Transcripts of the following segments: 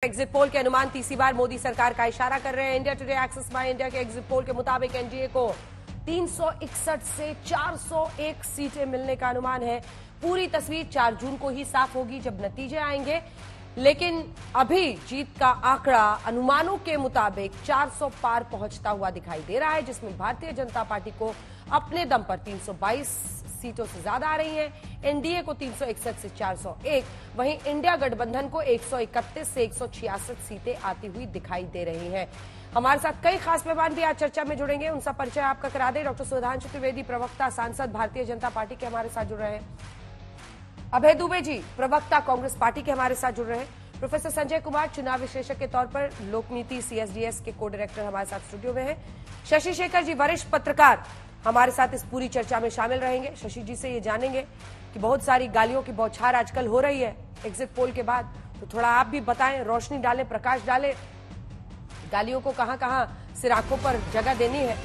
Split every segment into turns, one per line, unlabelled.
Exit poll के अनुमान तीसरी बार मोदी सरकार का इशारा कर रहे हैं। इंडिया टुडे एक्सिस माई इंडिया के एग्जिट पोल के मुताबिक एनडीए को 361 से 401 सीटें मिलने का अनुमान है। पूरी तस्वीर 4 जून को ही साफ होगी जब नतीजे आएंगे, लेकिन अभी जीत का आंकड़ा अनुमानों के मुताबिक 400 पार पहुंचता हुआ दिखाई दे रहा है, जिसमें भारतीय जनता पार्टी को अपने दम पर 322 सीटों से ज्यादा आ रही हैं। एनडीए को 361 से 401, वहीं इंडिया गठबंधन को 131 से 166 सीटें आती हुई दिखाई दे रही हैं। हमारे साथ कई खास मेहमान भी आज चर्चा में जुड़ेंगे, उनका परिचय आपका करा दें। डॉक्टर सुधांशु त्रिवेदी, प्रवक्ता सांसद भारतीय जनता पार्टी के हमारे साथ जुड़ रहे हैं। अभय दुबे जी, प्रवक्ता कांग्रेस पार्टी के हमारे साथ जुड़ रहे हैं। प्रोफेसर संजय कुमार, चुनाव विश्लेषक के तौर पर लोकनीति सीएसडीएस के को डायरेक्टर हमारे साथ स्टूडियो में हैं। शशि शेखर जी, वरिष्ठ पत्रकार, हमारे साथ इस पूरी चर्चा में शामिल रहेंगे। शशि जी से ये जानेंगे कि बहुत सारी गालियों की बौछार आजकल हो रही है एग्जिट पोल के बाद, तो थोड़ा आप भी बताएं, रोशनी डालें, प्रकाश डालें, गालियों को कहां कहां सिराखों पर जगह देनी है।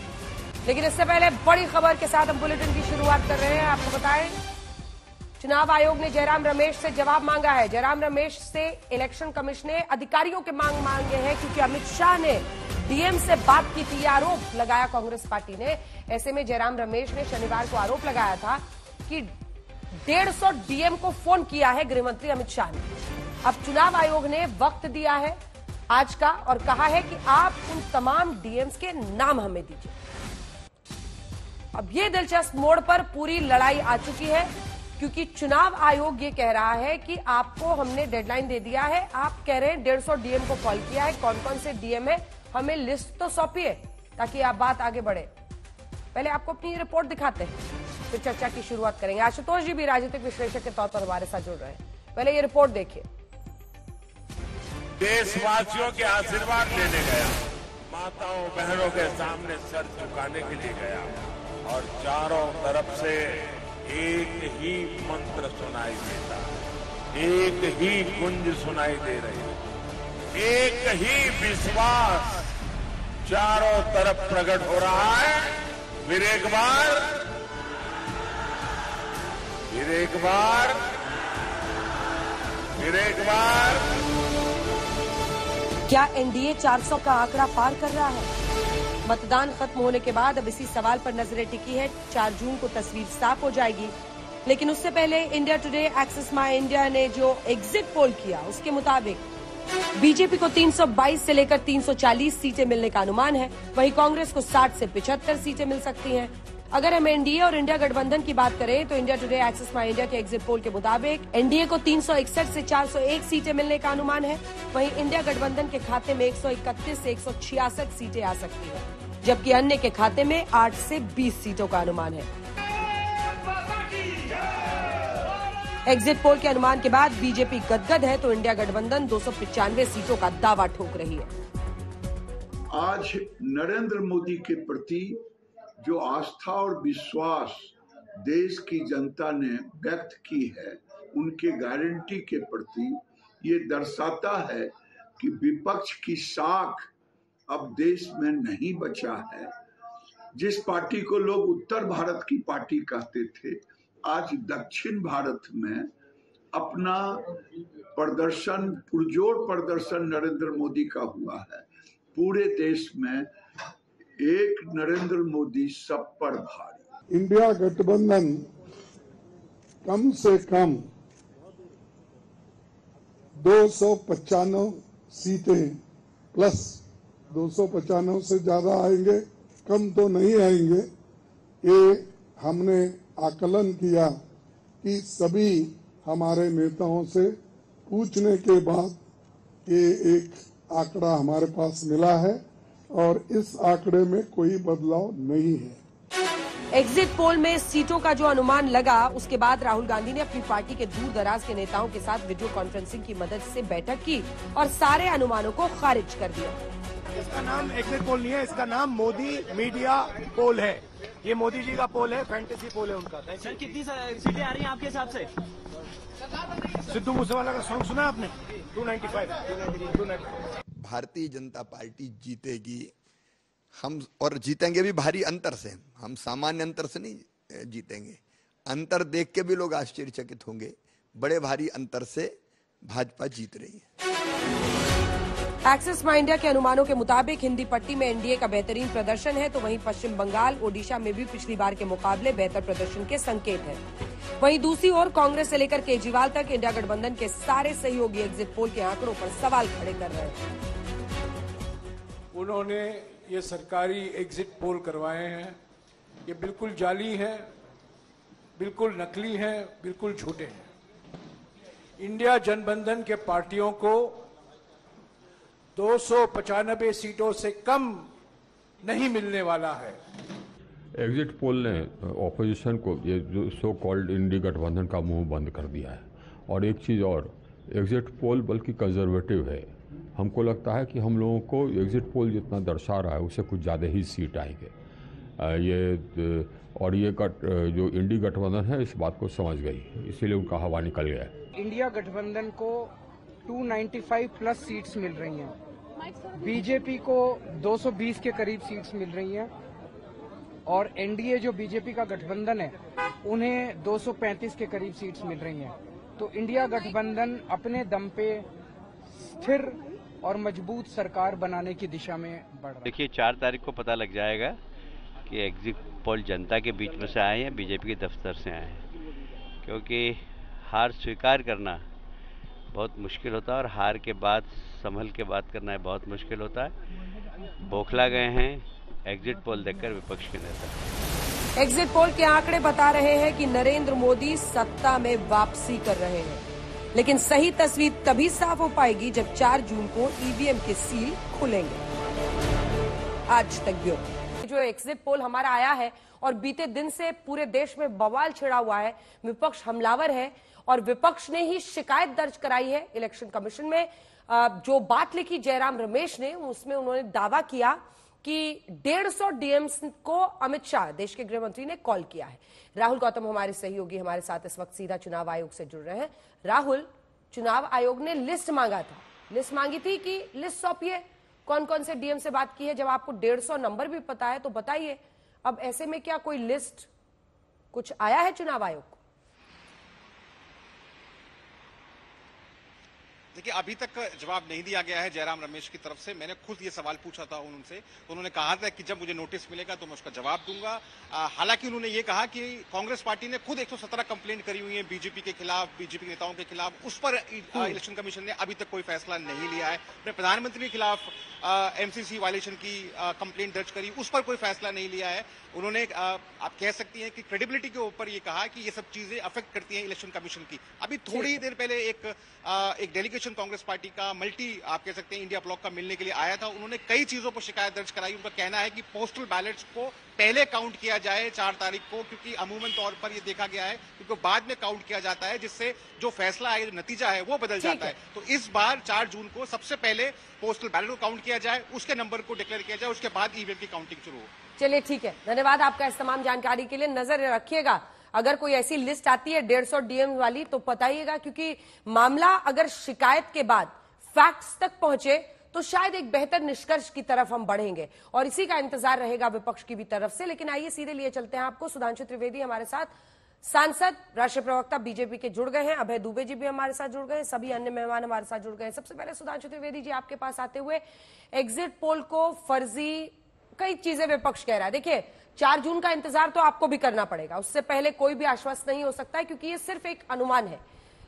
लेकिन इससे पहले बड़ी खबर के साथ हम बुलेटिन की शुरुआत कर रहे हैं। आपको बताएं, चुनाव आयोग ने जयराम रमेश से जवाब मांगा है। जयराम रमेश से इलेक्शन कमीशन ने अधिकारियों के मांगे हैं, क्योंकि अमित शाह ने डीएम से बात की थी, आरोप लगाया कांग्रेस पार्टी ने। ऐसे में जयराम रमेश ने शनिवार को आरोप लगाया था कि 150 डीएम को फोन किया है गृहमंत्री अमित शाह ने। अब चुनाव आयोग ने वक्त दिया है आज का और कहा है कि आप उन तमाम डीएम्स के नाम हमें दीजिए। अब ये दिलचस्प मोड़ पर पूरी लड़ाई आ चुकी है, क्योंकि चुनाव आयोग ये कह रहा है कि आपको हमने डेडलाइन दे दिया है, आप कह रहे हैं 150 डीएम को कॉल किया है, कौन कौन से डीएम है हमें लिस्ट तो सौंपिए ताकि आप बात आगे बढ़े। पहले आपको अपनी रिपोर्ट दिखाते हैं, फिर चर्चा की शुरुआत करेंगे। आशुतोष जी भी राजनीतिक विश्लेषक के तौर पर हमारे साथ जुड़ रहे हैं। पहले ये रिपोर्ट देखिए।
देशवासियों के आशीर्वाद लेने गया, माताओं बहनों के सामने सर झुकाने के लिए गया, और चारों तरफ से एक ही मंत्र सुनाई देता, एक ही गुंज सुनाई दे रही, एक ही विश्वास चारों तरफ प्रकट हो रहा है। फिर एक बार, फिर एक बार, फिर एक बार।
क्या एनडीए 400 का आंकड़ा पार कर रहा है? मतदान खत्म होने के बाद अब इसी सवाल पर नजरें टिकी है। 4 जून को तस्वीर साफ हो जाएगी, लेकिन उससे पहले इंडिया टुडे एक्सिस माई इंडिया ने जो एग्जिट पोल किया, उसके मुताबिक बीजेपी को 322 से लेकर 340 सीटें मिलने का अनुमान है। वहीं कांग्रेस को 60 से 75 सीटें मिल सकती हैं। अगर हम एनडीए और इंडिया गठबंधन की बात करें तो इंडिया टुडे एक्सिस माई इंडिया के एग्जिट पोल के मुताबिक एनडीए को 361 से 401 सीटें मिलने का अनुमान है। वहीं इंडिया गठबंधन के खाते में 131 से 166 सीटें आ सकती हैं, जबकि अन्य के खाते में 8 से 20 सीटों का अनुमान है। एग्जिट पोल के अनुमान के बाद बीजेपी गदगद है, तो इंडिया गठबंधन 295 सीटों का दावा ठोक रही है।
आज नरेंद्र मोदी के प्रति जो आस्था और विश्वास देश की जनता ने व्यक्त की है, उनके गारंटी के प्रति ये दर्शाता है कि विपक्ष की साख अब देश में नहीं बचा है। जिस पार्टी को लोग उत्तर भारत की पार्टी कहते थे, आज दक्षिण भारत में अपना प्रदर्शन, पुरजोर प्रदर्शन नरेंद्र मोदी का हुआ है। पूरे देश में एक नरेंद्र मोदी सब पर भारी।
इंडिया गठबंधन कम से कम 295 सीटें प्लस 295 से ज्यादा आएंगे, कम तो नहीं आएंगे। ये हमने आकलन किया कि सभी हमारे नेताओं से पूछने के बाद ये एक आंकड़ा हमारे पास मिला है, और इस आंकड़े में कोई बदलाव नहीं है।
एग्जिट पोल में सीटों का जो अनुमान लगा, उसके बाद राहुल गांधी ने अपनी पार्टी के दूर दराज के नेताओं के साथ वीडियो कॉन्फ्रेंसिंग की मदद से बैठक की और सारे अनुमानों को खारिज कर दिया।
इसका नाम एग्जिट पोल नहीं है, इसका नाम मोदी मीडिया पोल है। ये मोदी जी का पोल है, फैंटेसी पोल है उनका।
सर, कितनी सीटें आ रही हैं आपके हिसाब से?
सिद्धू मूसेवाला का सॉन्ग सुना आपने? 295।
भारतीय जनता पार्टी जीतेगी, हम और जीतेंगे भी भारी अंतर से। हम सामान्य अंतर से नहीं जीतेंगे, अंतर देख के भी लोग आश्चर्यचकित होंगे। बड़े भारी अंतर से भाजपा जीत रही है।
एक्सिस माई इंडिया के अनुमानों के मुताबिक हिंदी पट्टी में एनडीए का बेहतरीन प्रदर्शन है, तो वहीं पश्चिम बंगाल, ओडिशा में भी पिछली बार के मुकाबले बेहतर प्रदर्शन के संकेत हैं। वहीं दूसरी ओर कांग्रेस से लेकर केजरीवाल तक इंडिया गठबंधन के सारे सहयोगी एग्जिट पोल के आंकड़ों पर सवाल खड़े कर रहे हैं।
उन्होंने ये सरकारी एग्जिट पोल करवाए हैं, ये बिल्कुल जाली हैं, बिल्कुल नकली हैं, बिल्कुल झूठे हैं। इंडिया गठबंधन के पार्टियों को 295 सीटों से कम नहीं मिलने वाला है।
एग्जिट पोल ने ऑपोजिशन को, ये जो सो कॉल्ड इंडी गठबंधन का मुंह बंद कर दिया है। और एक चीज़ और, एग्जिट पोल बल्कि कंजर्वेटिव है। हमको लगता है कि हम लोगों को एग्जिट पोल जितना दर्शा रहा है उससे कुछ ज़्यादा ही सीट आएंगे। ये जो इंडी गठबंधन है इस बात को समझ गई, इसीलिए उनका हवा निकल गया है।
इंडिया गठबंधन को 295 प्लस सीट्स मिल रही हैं, बीजेपी को 220 के करीब सीट्स मिल रही हैं और एनडीए जो बीजेपी का गठबंधन है उन्हें 235 के करीब सीट्स मिल रही हैं। तो इंडिया गठबंधन अपने दम पे स्थिर और मजबूत सरकार बनाने की दिशा में बढ़ रहा है।
देखिए 4 तारीख को पता लग जाएगा कि एग्जिट पोल जनता के बीच में से आए हैं, बीजेपी के दफ्तर से आए हैं, क्योंकि हार स्वीकार करना बहुत मुश्किल होता है और हार के बाद संभल के बात करना बहुत मुश्किल होता है। बौखला गए हैं एग्जिट पोल देखकर विपक्ष के नेता।
एग्जिट पोल के आंकड़े बता रहे हैं कि नरेंद्र मोदी सत्ता में वापसी कर रहे हैं, लेकिन सही तस्वीर तभी साफ हो पाएगी जब 4 जून को ईवीएम के सील खुलेंगे। आज तक ब्यूरो। जो एग्जिट पोल हमारा आया है और बीते दिन से पूरे देश में बवाल छिड़ा हुआ है, विपक्ष हमलावर है और विपक्ष ने ही शिकायत दर्ज कराई है इलेक्शन कमीशन में। जो बात लिखी जयराम रमेश ने, उसमें उन्होंने दावा किया कि 150 डीएम्स को अमित शाह, देश के गृह मंत्री, ने कॉल किया है। राहुल गौतम हमारे सहयोगी हमारे साथ इस वक्त सीधा चुनाव आयोग से जुड़ रहे हैं। राहुल, चुनाव आयोग ने लिस्ट मांगा था, लिस्ट मांगी थी कि लिस्ट सौंपिए, कौन कौन से डीएम से बात की है। जब आपको 150 नंबर भी पता है तो बताइए, अब ऐसे में क्या कोई लिस्ट कुछ आया है चुनाव आयोग को?
देखिए, अभी तक जवाब नहीं दिया गया है जयराम रमेश की तरफ से। मैंने खुद ये सवाल पूछा था उनसे, तो उन्होंने कहा था कि जब मुझे नोटिस मिलेगा तो मैं उसका जवाब दूंगा। हालांकि उन्होंने ये कहा कि कांग्रेस पार्टी ने खुद 117 कंप्लेंट करी हुई है बीजेपी के खिलाफ, बीजेपी नेताओं के खिलाफ, उस पर इलेक्शन कमीशन ने अभी तक कोई फैसला नहीं लिया है। अपने प्रधानमंत्री के खिलाफ एमसीसी वायलेशन की कंप्लेंट दर्ज करी, उस पर कोई फैसला नहीं लिया है। उन्होंने आप कह सकती हैं कि क्रेडिबिलिटी के ऊपर ये कहा कि ये सब चीजें अफेक्ट करती हैं इलेक्शन कमीशन की। अभी थोड़ी देर पहले एक डेलीगेशन कांग्रेस पार्टी का आप कह सकते हैं इंडिया ब्लॉक का मिलने के लिए आया था। उन्होंने कई चीजों पर शिकायत दर्ज कराई। उनका कहना है कि पोस्टल बैलेट्स को पहले काउंट किया जाए 4 तारीख को, क्योंकि अमूमन तौर पर ये देखा गया है क्योंकि बाद में काउंट किया जाता है, जिससे जो फैसला है, जो नतीजा है, वो बदल जाता है। तो इस बार 4 जून को सबसे पहले पोस्टल बैलेट को काउंट किया जाए, उसके नंबर को डिक्लेयर किया जाए, उसके बाद ईवीएम की काउंटिंग शुरू हो।
चलिए ठीक है, धन्यवाद आपका इस तमाम जानकारी के लिए। नजर रखिएगा, अगर कोई ऐसी लिस्ट आती है 150 डीएम वाली तो बताइएगा, क्योंकि मामला अगर शिकायत के बाद फैक्ट्स तक पहुंचे तो शायद एक बेहतर निष्कर्ष की तरफ हम बढ़ेंगे और इसी का इंतजार रहेगा विपक्ष की भी तरफ से। लेकिन आइए सीधे लिए चलते हैं आपको। सुधांशु त्रिवेदी हमारे साथ, सांसद, राष्ट्रीय प्रवक्ता बीजेपी के जुड़ गए हैं, अभय दुबे जी भी हमारे साथ जुड़ गए हैं, सभी अन्य मेहमान हमारे साथ जुड़ गए हैं। सबसे पहले सुधांशु त्रिवेदी जी, आपके पास आते हुए, एग्जिट पोल को फर्जी, कई चीजें विपक्ष कह रहा है। देखिए, 4 जून का इंतजार तो आपको भी करना पड़ेगा, उससे पहले कोई भी आश्वस्त नहीं हो सकता है, क्योंकि ये सिर्फ एक अनुमान है।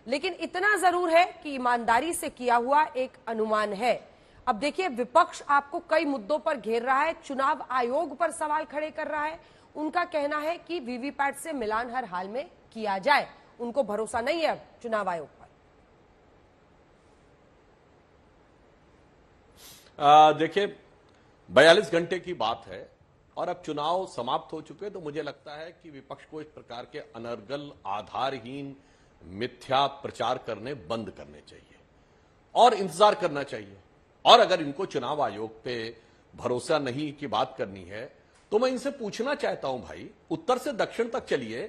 लेकिन इतना जरूर है कि ईमानदारी से किया हुआ एक अनुमान है। अब देखिए, विपक्ष आपको कई मुद्दों पर घेर रहा है, चुनाव आयोग पर सवाल खड़े कर रहा है। उनका कहना है कि वीवीपैट से मिलान हर हाल में किया जाए, उनको भरोसा नहीं है चुनाव आयोग पर।
देखिए, 42 घंटे की बात है और अब चुनाव समाप्त हो चुके, तो मुझे लगता है कि विपक्ष को इस प्रकार के अनर्गल, आधारहीन, मिथ्या प्रचार करने बंद करने चाहिए और इंतजार करना चाहिए। और अगर इनको चुनाव आयोग पे भरोसा नहीं की बात करनी है तो मैं इनसे पूछना चाहता हूं, भाई, उत्तर से दक्षिण तक चलिए।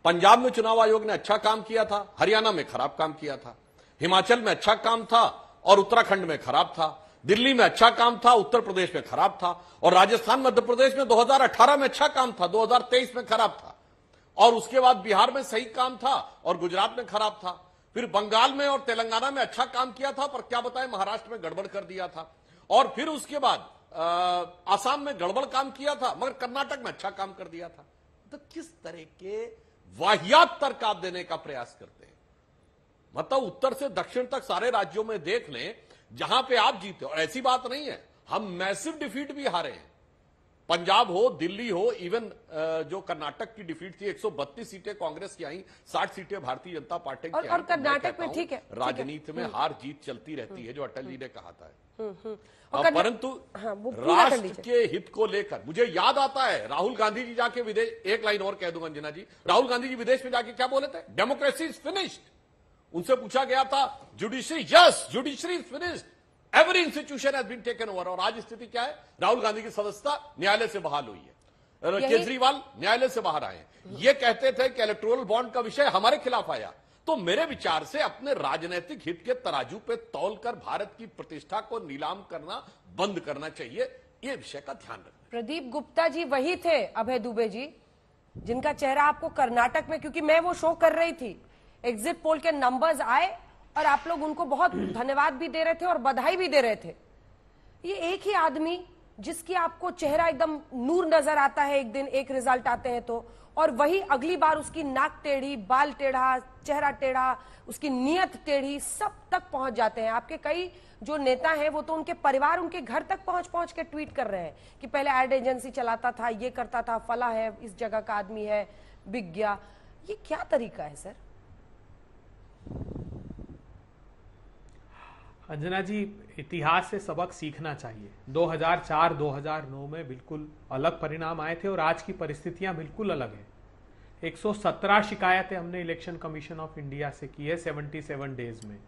पंजाब में चुनाव आयोग ने अच्छा काम किया था, हरियाणा में खराब काम किया था, हिमाचल में अच्छा काम था और उत्तराखंड में खराब था, दिल्ली में अच्छा काम था, उत्तर प्रदेश में खराब था, और राजस्थान, मध्य प्रदेश में 2018 में अच्छा काम था, 2023 में खराब था, और उसके बाद बिहार में सही काम था और गुजरात में खराब था। फिर बंगाल में और तेलंगाना में अच्छा काम किया था, पर क्या बताएं महाराष्ट्र में गड़बड़ कर दिया था, और फिर उसके बाद आसाम में गड़बड़ काम किया था, मगर कर्नाटक में अच्छा काम कर दिया था। तो किस तरह के वाहियात तर्क आप देने का प्रयास करते हैं? मतलब उत्तर से दक्षिण तक सारे राज्यों में देख लें जहां पे आप जीते, और ऐसी बात नहीं है, हम मैसिव डिफीट भी हारे हैं। पंजाब हो, दिल्ली हो, इवन जो कर्नाटक की डिफीट थी, 132 सीटें कांग्रेस की आई, 60 सीटें भारतीय जनता पार्टी की आई।
और कर्नाटक में ठीक है,
राजनीति में हार जीत चलती रहती है, जो अटल जी ने कहा था।
परंतु
राष्ट्र के हित को लेकर मुझे याद आता है, राहुल गांधी जी जाके विदेश, एक लाइन और कह दूंगा अंजना जी, राहुल गांधी जी विदेश में जाके क्या बोले थे? Democracy is finished. उनसे पूछा गया था judiciary, yes judiciary is finished, every institution has been taken over. और आज स्थिति क्या है? राहुल गांधी की सदस्यता न्यायालय से बहाल हुई है, केजरीवाल न्यायालय से बाहर आए हैं। ये कहते थे कि इलेक्टोरल बॉन्ड का विषय हमारे खिलाफ आया। तो मेरे विचार से अपने राजनीतिक हित के तराजू पे तौलकर भारत की प्रतिष्ठा को नीलाम करना बंद करना चाहिए, ये विषय का ध्यान रखना।
प्रदीप गुप्ता जी वही थे, अभय दुबे जी, जिनका चेहरा आपको कर्नाटक में, क्योंकि मैं वो शो कर रही थी, एग्जिट पोल के नंबर्स आए और आप लोग उनको बहुत धन्यवाद भी दे रहे थे और बधाई भी दे रहे थे। ये एक ही आदमी जिसकी आपको चेहरा एकदम नूर नजर आता है, एक दिन एक रिजल्ट आते हैं तो, और वही अगली बार उसकी नाक टेढ़ी, बाल टेढ़ा, चेहरा टेढ़ा, उसकी नियत टेढ़ी, सब तक पहुंच जाते हैं। आपके कई जो नेता हैं वो तो उनके परिवार उनके घर तक पहुंच के ट्वीट कर रहे हैं कि पहले एड एजेंसी चलाता था, ये करता था, फला है, इस जगह का आदमी है, बिक गया। ये क्या तरीका है सर?
अंजना जी, इतिहास से सबक सीखना चाहिए। 2004-2009 में बिल्कुल अलग परिणाम आए थे और आज की परिस्थितियां बिल्कुल अलग है। 117 शिकायतें हमने इलेक्शन कमीशन ऑफ इंडिया से की है 77 डेज में।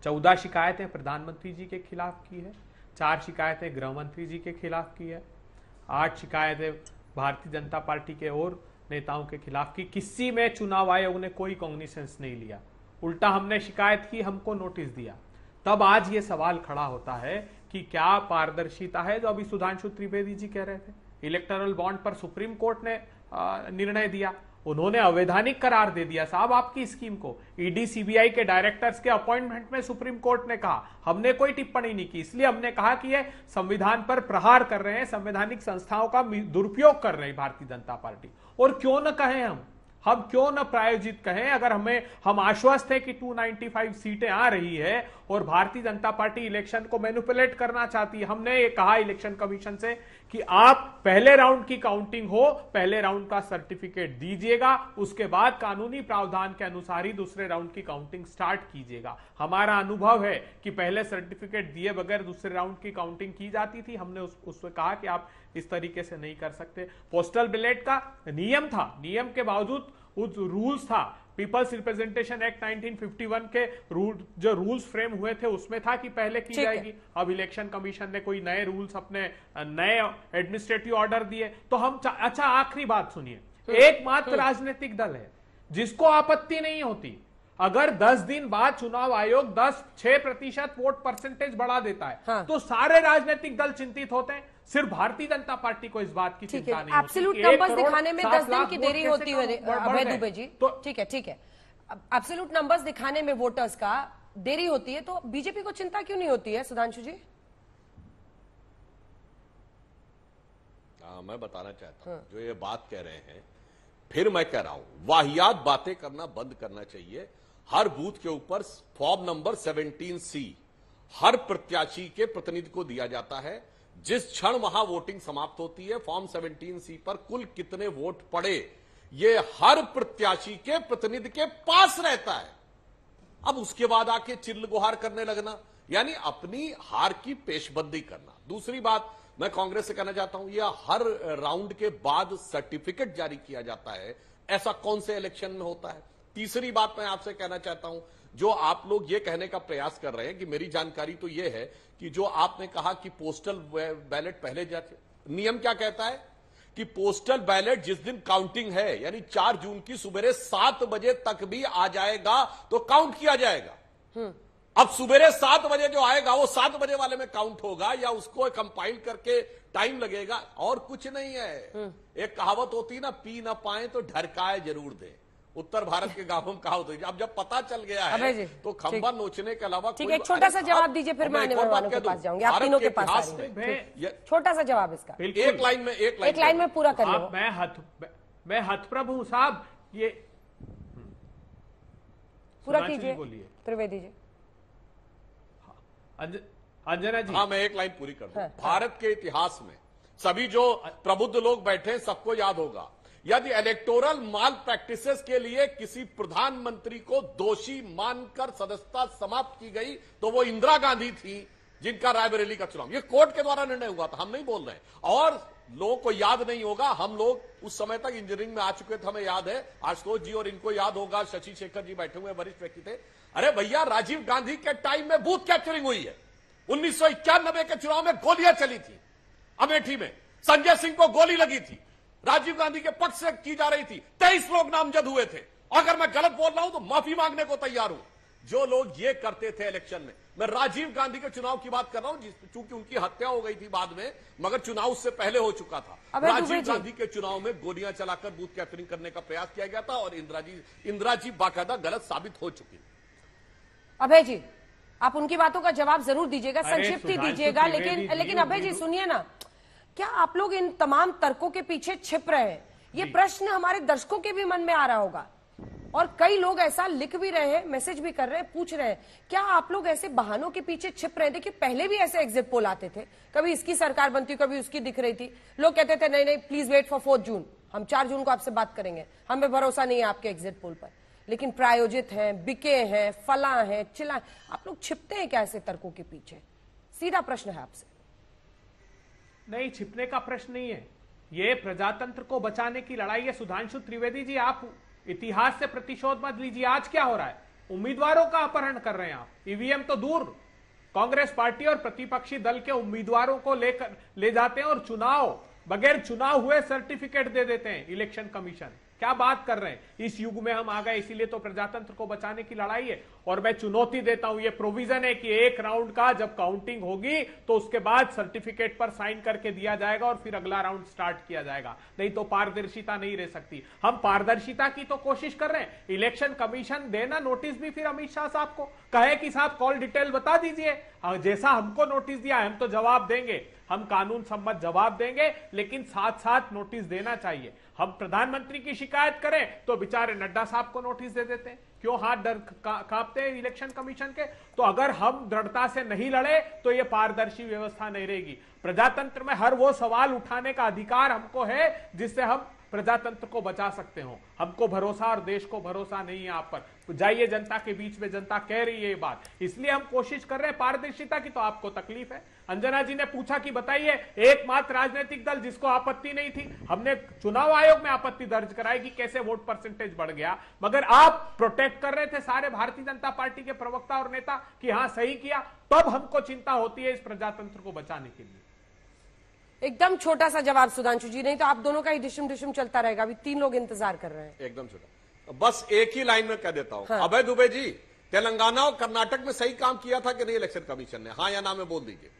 14 शिकायतें प्रधानमंत्री जी के खिलाफ की है, 4 शिकायतें गृह मंत्री जी के खिलाफ की है, 8 शिकायतें भारतीय जनता पार्टी के और नेताओं के खिलाफ की। किसी में चुनाव आयोग ने कोई कॉग्निसेंस नहीं लिया, उल्टा हमने शिकायत की, हमको नोटिस दिया। तब आज ये सवाल खड़ा होता है कि क्या पारदर्शिता है? जो अभी सुधांशु त्रिवेदी जी कह रहे थे, इलेक्टोरल बॉन्ड पर सुप्रीम कोर्ट ने निर्णय दिया, उन्होंने अवैधानिक करार दे दिया साहब आपकी स्कीम को। ईडी सीबीआई के डायरेक्टर्स के अपॉइंटमेंट में सुप्रीम कोर्ट ने कहा, हमने कोई टिप्पणी नहीं की, इसलिए हमने कहा कि ये संविधान पर प्रहार कर रहे हैं, संवैधानिक संस्थाओं का दुरुपयोग कर रही भारतीय जनता पार्टी। और क्यों न कहें हम क्यों न प्रायोजित कहें, अगर हम आश्वस्त हैं कि 295 सीटें आ रही है और भारतीय जनता पार्टी इलेक्शन को मैनिपुलेट करना चाहती है। हमने ये कहा इलेक्शन कमीशन से कि आप पहले राउंड की काउंटिंग हो, पहले राउंड का सर्टिफिकेट दीजिएगा, उसके बाद कानूनी प्रावधान के अनुसार ही दूसरे राउंड की काउंटिंग स्टार्ट कीजिएगा। हमारा अनुभव है कि पहले सर्टिफिकेट दिए बगैर दूसरे राउंड की काउंटिंग की जाती थी। हमने उससे कहा कि आप इस तरीके से नहीं कर सकते। पोस्टल बैलेट का नियम था, नियम के बावजूद उस रूल्स था, पीपल्स रिप्रेजेंटेशन एक्ट 1951 के जो रूल्स फ्रेम हुए थे उसमें था कि पहले की जाएगी। अब इलेक्शन कमीशन ने कोई नए रूल्स, अपने नए एडमिनिस्ट्रेटिव ऑर्डर दिए तो हम अच्छा आखिरी बात सुनिए, एकमात्र राजनीतिक दल है जिसको आपत्ति नहीं होती अगर 10 दिन बाद चुनाव आयोग 6% वोट परसेंटेज बढ़ा देता है। हाँ। तो सारे राजनीतिक दल चिंतित होते हैं, सिर्फ भारतीय जनता पार्टी को इस बात की चिंता नहीं होती।
एब्सोल्यूट नंबर्स दिखाने में 10 दिन की देरी होती है अभय दुबे जी, तो ठीक है, एब्सोल्यूट नंबर्स दिखाने में वोटर्स का देरी होती है, तो बीजेपी को चिंता क्यों नहीं होती है सुधांशु जी?
मैं बताना चाहता हूं, जो ये बात कह रहे हैं, फिर मैं कह रहा हूं, वाहियात बातें करना बंद करना चाहिए। हर बूथ के ऊपर फॉर्म नंबर 17C हर प्रत्याशी के प्रतिनिधि को दिया जाता है। जिस क्षण वहां वोटिंग समाप्त होती है, फॉर्म 17C पर कुल कितने वोट पड़े ये हर प्रत्याशी के प्रतिनिधि के पास रहता है। अब उसके बाद आके चिल्ल गुहार करने लगना, यानी अपनी हार की पेशबंदी करना। दूसरी बात मैं कांग्रेस से कहना चाहता हूं, यह हर राउंड के बाद सर्टिफिकेट जारी किया जाता है, ऐसा कौन से इलेक्शन में होता है? तीसरी बात मैं आपसे कहना चाहता हूं, जो आप लोग ये कहने का प्रयास कर रहे हैं कि मेरी जानकारी तो ये है कि जो आपने कहा कि पोस्टल बैलेट पहले जाते, नियम क्या कहता है कि पोस्टल बैलेट जिस दिन काउंटिंग है, यानी 4 जून की सुबह 7 बजे तक भी आ जाएगा तो काउंट किया जाएगा। अब सुबह 7 बजे जो आएगा वो 7 बजे वाले में काउंट होगा या उसको कंपाइल करके टाइम लगेगा, और कुछ नहीं है। एक कहावत होती है ना, पी ना पाए तो ढरकाए जरूर दे। उत्तर भारत के गांवों में कहावत होगी। अब जब पता चल गया है तो खंबा नोचने के अलावा
ठीक है, छोटा सा जवाब दीजिए, फिर मैं आने वालों के पास जाऊंगी, आप तीनों के पास आ रही हूं। छोटा सा जवाब इसका,
एक लाइन में
पूरा कर लो। मैं हतप्रभ हूं साहब, ये
पूरा कीजिए त्रिवेदी जी।
अंजना जी,
हाँ मैं एक लाइन पूरी कर दूं। भारत के इतिहास में सभी जो प्रबुद्ध लोग बैठे हैं सबको याद होगा, यदि इलेक्टोरल माल प्रैक्टिसेस के लिए किसी प्रधानमंत्री को दोषी मानकर सदस्यता समाप्त की गई तो वो इंदिरा गांधी थी, जिनका रायबरेली का चुनाव ये कोर्ट के द्वारा निर्णय हुआ था, हम नहीं बोल रहे हैं। और लोगों को याद नहीं होगा, हम लोग उस समय तक इंजीनियरिंग में आ चुके थे, हमें याद है, आशुतोष जी और इनको याद होगा, शशि शेखर जी बैठे हुए वरिष्ठ व्यक्ति थे। अरे भैया, राजीव गांधी के टाइम में बूथ कैप्चरिंग हुई है। 1991 के चुनाव में गोलियां चली थी अमेठी में, संजय सिंह को गोली लगी थी, राजीव गांधी के पक्ष से की जा रही थी, 23 लोग नामजद हुए थे। अगर मैं गलत बोल रहा हूं तो माफी मांगने को तैयार हूं। जो लोग ये करते थे इलेक्शन में, मैं राजीव गांधी के चुनाव की बात कर रहा हूं, चूंकि उनकी हत्या हो गई थी बाद में, मगर चुनाव उससे पहले हो चुका था। राजीव गांधी के चुनाव में गोलियां चलाकर बूथ कैप्चरिंग करने का प्रयास किया गया था और इंदिरा जी बाकायदा गलत साबित हो चुकी।
अभय जी, आप उनकी बातों का जवाब जरूर दीजिएगा, संक्षिप्त ही दीजिएगा, लेकिन अभय जी सुनिए ना, क्या आप लोग इन तमाम तर्कों के पीछे छिप रहे हैं? ये प्रश्न हमारे दर्शकों के भी मन में आ रहा होगा और कई लोग ऐसा लिख भी रहे हैं, मैसेज भी कर रहे हैं, पूछ रहे हैं, क्या आप लोग ऐसे बहानों के पीछे छिप रहे हैं? देखिए, पहले भी ऐसे एग्जिट पोल आते थे, कभी इसकी सरकार बनती, कभी उसकी दिख रही थी, लोग कहते थे नहीं नहीं प्लीज वेट फॉर 4 जून, हम 4 जून को आपसे बात करेंगे, हमें भरोसा नहीं है आपके एग्जिट पोल पर। लेकिन प्रायोजित हैं, बिके हैं, फला हैं, चिल्ला, आप लोग छिपते हैं क्या ऐसे तर्कों के पीछे? सीधा प्रश्न है आपसे।
नहीं, छिपने का प्रश्न नहीं है, ये प्रजातंत्र को बचाने की लड़ाई है। सुधांशु त्रिवेदी जी, आप इतिहास से प्रतिशोध मत लीजिए। आज क्या हो रहा है? उम्मीदवारों का अपहरण कर रहे हैं आप। ईवीएम तो दूर, कांग्रेस पार्टी और प्रतिपक्षी दल के उम्मीदवारों को लेकर ले जाते हैं और बगैर चुनाव हुए सर्टिफिकेट दे देते हैं इलेक्शन कमीशन। क्या बात कर रहे हैं? इस युग में हम आ गए, इसीलिए तो प्रजातंत्र को बचाने की लड़ाई है। और मैं चुनौती देता हूं, ये प्रोविजन है कि एक राउंड का जब काउंटिंग होगी तो उसके बाद सर्टिफिकेट पर साइन करके दिया जाएगा और फिर अगला राउंड स्टार्ट किया जाएगा, नहीं तो पारदर्शिता नहीं रह सकती। हम पारदर्शिता की तो कोशिश कर रहे हैं। इलेक्शन कमीशन देना नोटिस भी फिर अमित शाह साहब को कहे कि साहब कॉल डिटेल बता दीजिए, जैसा हमको नोटिस दिया हम तो जवाब देंगे, हम कानून सम्मत जवाब देंगे, लेकिन साथ साथ नोटिस देना चाहिए। हम प्रधानमंत्री की शिकायत करें तो बेचारे नड्डा साहब को नोटिस दे देते हैं। क्यों हाथ डर कांपते हैं इलेक्शन कमीशन के? तो अगर हम दृढ़ता से नहीं लड़े तो ये पारदर्शी व्यवस्था नहीं रहेगी। प्रजातंत्र में हर वो सवाल उठाने का अधिकार हमको है जिससे हम प्रजातंत्र को बचा सकते हो। हमको भरोसा और देश को भरोसा नहीं है आप पर। तो जाइए जनता के बीच में, जनता कह रही है ये बात, इसलिए हम कोशिश कर रहे हैं पारदर्शिता की। तो आपको तकलीफ है। अंजना जी ने पूछा कि बताइए एकमात्र राजनीतिक दल जिसको आपत्ति नहीं थी, हमने चुनाव आयोग में आपत्ति दर्ज कराई कि कैसे वोट परसेंटेज बढ़ गया, मगर आप प्रोटेक्ट कर रहे थे सारे भारतीय जनता पार्टी के प्रवक्ता और नेता कि हाँ सही किया। तब हमको चिंता होती है इस प्रजातंत्र को बचाने के लिए।
एकदम छोटा सा जवाब सुधांशु जी, नहीं तो आप दोनों का ही डिशम चलता रहेगा। अभी 3 लोग इंतजार कर रहे हैं।
एकदम छोटा, बस एक ही लाइन में कह देता हूं। हाँ। अभय दुबे जी, तेलंगाना और कर्नाटक में सही काम किया था कि नहीं इलेक्शन कमीशन ने? हाँ या ना में बोल दीजिए।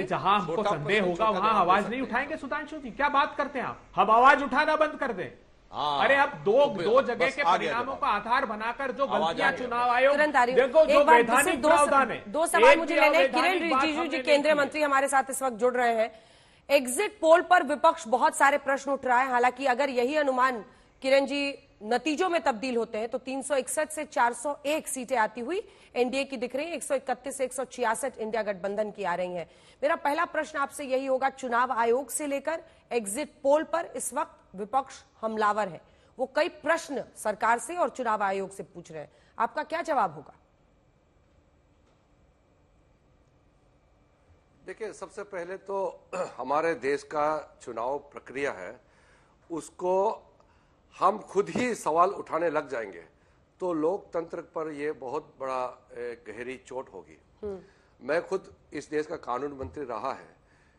जहां हमको संदेह होगा वहां आवाज नहीं उठाएंगे सुधांशु जी? क्या बात करते हैं आप? हम आवाज उठाना बंद कर दें? अरे अब दो जगह के परिणामों का आधार बनाकर जो गलतियां चुनाव आयोग देखो, जो वैधानिक प्रावधान है।
2 सवाल मुझे लेने। किरण रिजिजू जी केंद्रीय मंत्री हमारे साथ इस वक्त जुड़ रहे हैं। एग्जिट पोल पर विपक्ष बहुत सारे प्रश्न उठ रहा है। हालांकि अगर यही अनुमान किरण जी नतीजों में तब्दील होते हैं तो 361 से 401 सीटें आती हुई एनडीए की दिख रही है, 131 से 166 इंडिया गठबंधन की आ रही हैं। मेरा पहला प्रश्न आपसे यही होगा, चुनाव आयोग से लेकर एग्जिट पोल पर इस वक्त विपक्ष हमलावर है, वो कई प्रश्न सरकार से और चुनाव आयोग से पूछ रहे हैं, आपका क्या जवाब होगा?
देखिए, सबसे पहले तो हमारे देश का चुनाव प्रक्रिया है, उसको हम खुद ही सवाल उठाने लग जाएंगे तो लोकतंत्र पर यह बहुत बड़ा गहरी चोट होगी। मैं खुद इस देश का कानून मंत्री रहा है,